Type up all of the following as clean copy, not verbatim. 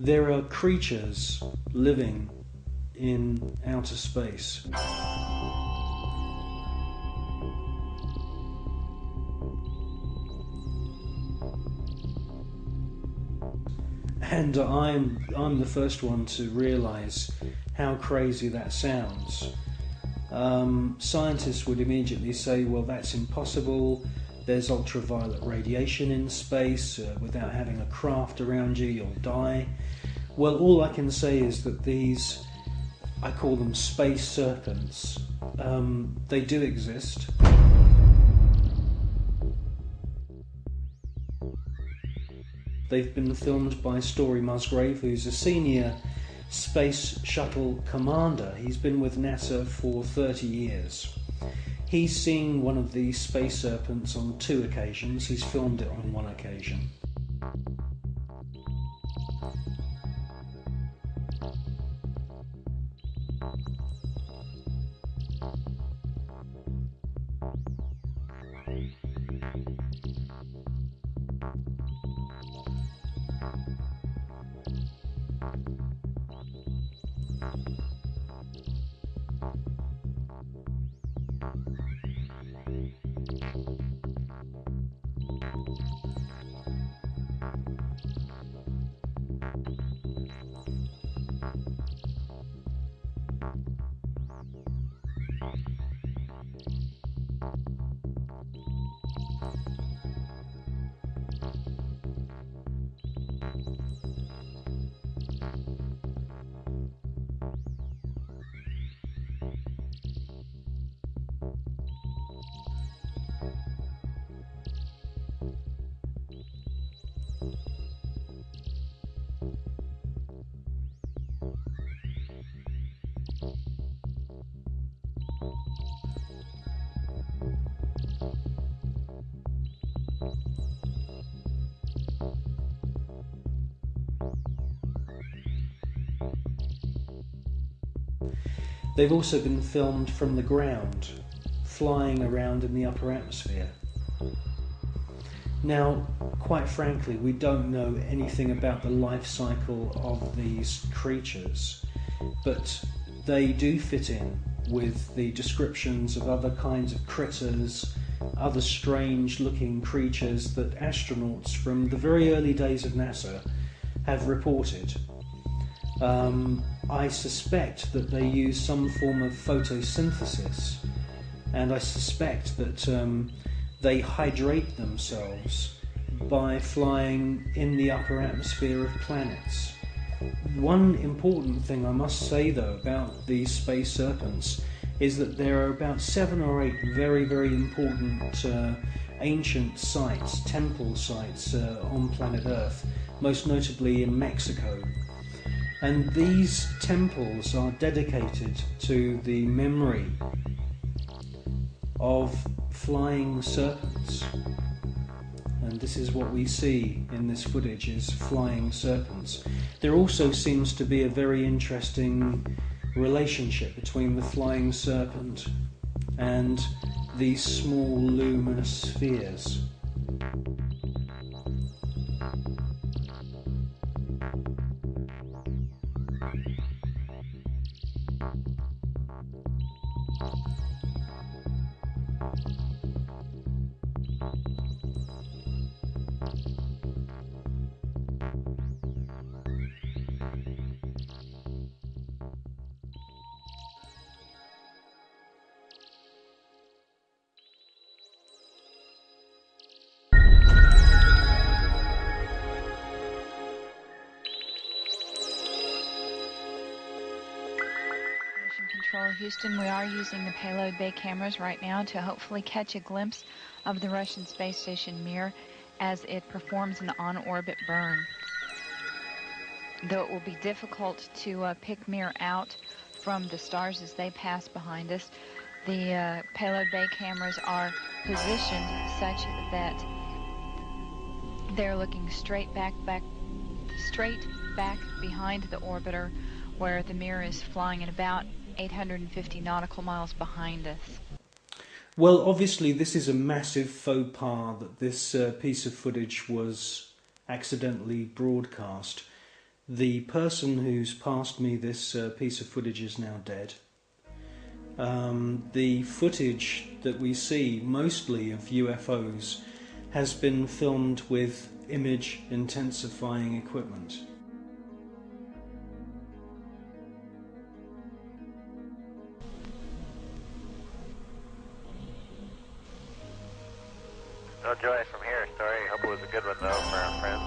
there are creatures living in outer space. And I'm the first one to realise how crazy that sounds. Scientists would immediately say, well, that's impossible. There's ultraviolet radiation in space. Without having a craft around you, you'll die. Well, all I can say is that these, I call them space serpents, they do exist. They've been filmed by Story Musgrave, who's a senior space shuttle commander. He's been with NASA for 30 years. He's seen one of these space serpents on 2 occasions. He's filmed it on 1 occasion. They've also been filmed from the ground, flying around in the upper atmosphere. Now, quite frankly, we don't know anything about the life cycle of these creatures, but they do fit in with the descriptions of other kinds of critters, other strange looking creatures that astronauts from the very early days of NASA have reported. I suspect that they use some form of photosynthesis, and I suspect that they hydrate themselves by flying in the upper atmosphere of planets. One important thing I must say though about these space serpents is that there are about 7 or 8 very, very important ancient sites, temple sites on planet Earth, most notably in Mexico. And these temples are dedicated to the memory of flying serpents. And this is what we see in this footage, is flying serpents. There also seems to be a very interesting relationship between the flying serpent and these small luminous spheres. Control Houston, we are using the payload bay cameras right now to hopefully catch a glimpse of the Russian space station Mir as it performs an on-orbit burn. Though it will be difficult to pick Mir out from the stars as they pass behind us, the payload bay cameras are positioned such that they're looking straight back behind the orbiter, where the Mir is flying at about 850 nautical miles behind us. Well, obviously this is a massive faux pas that this piece of footage was accidentally broadcast. The person who's passed me this piece of footage is now dead. The footage that we see, mostly of UFOs, has been filmed with image intensifying equipment. No joy from here. Sorry. Hope it was a good one, though, for our friends.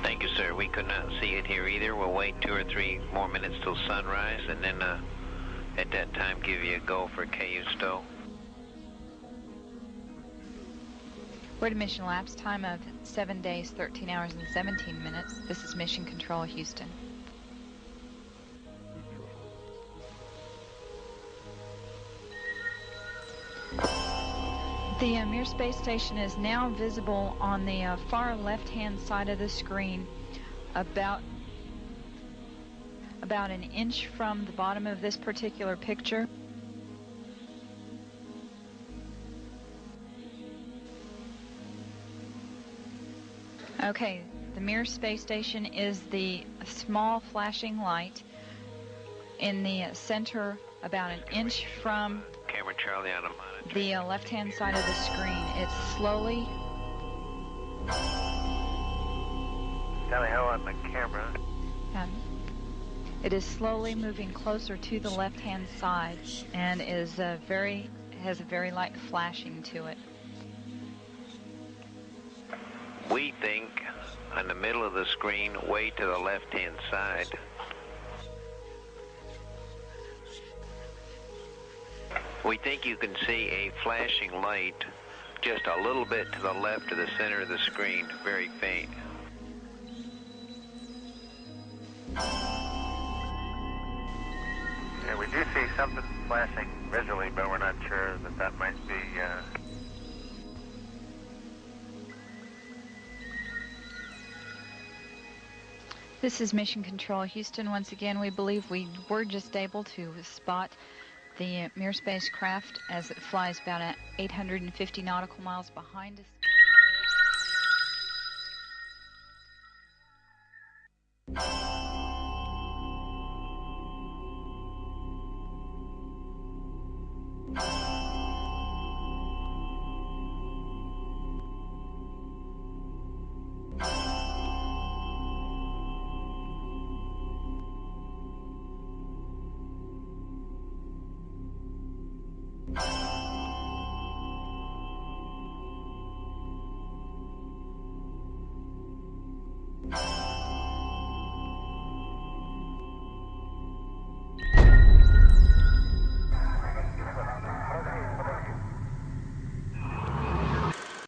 Thank you, sir. We could not see it here either. We'll wait 2 or 3 more minutes till sunrise, and then at that time give you a go for KU stow. We're at a mission elapsed time of 7 days, 13 hours, and 17 minutes. This is Mission Control, Houston. The Mir space station is now visible on the far left-hand side of the screen, about an inch from the bottom of this particular picture. Okay, the Mir space station is the small flashing light in the center, about an inch from Camera Charlie on a monitor. the left-hand side of the screen. It's slowly... Tally ho on the camera. It is slowly moving closer to the left-hand side and is has a very light flashing to it. We think on the middle of the screen, way to the left-hand side. We think you can see a flashing light just a little bit to the left of the center of the screen, very faint. Yeah, we do see something flashing visually, but we're not sure that might be... This is Mission Control, Houston. Once again, we believe we were just able to spot the Mir spacecraft as it flies about 850 nautical miles behind us.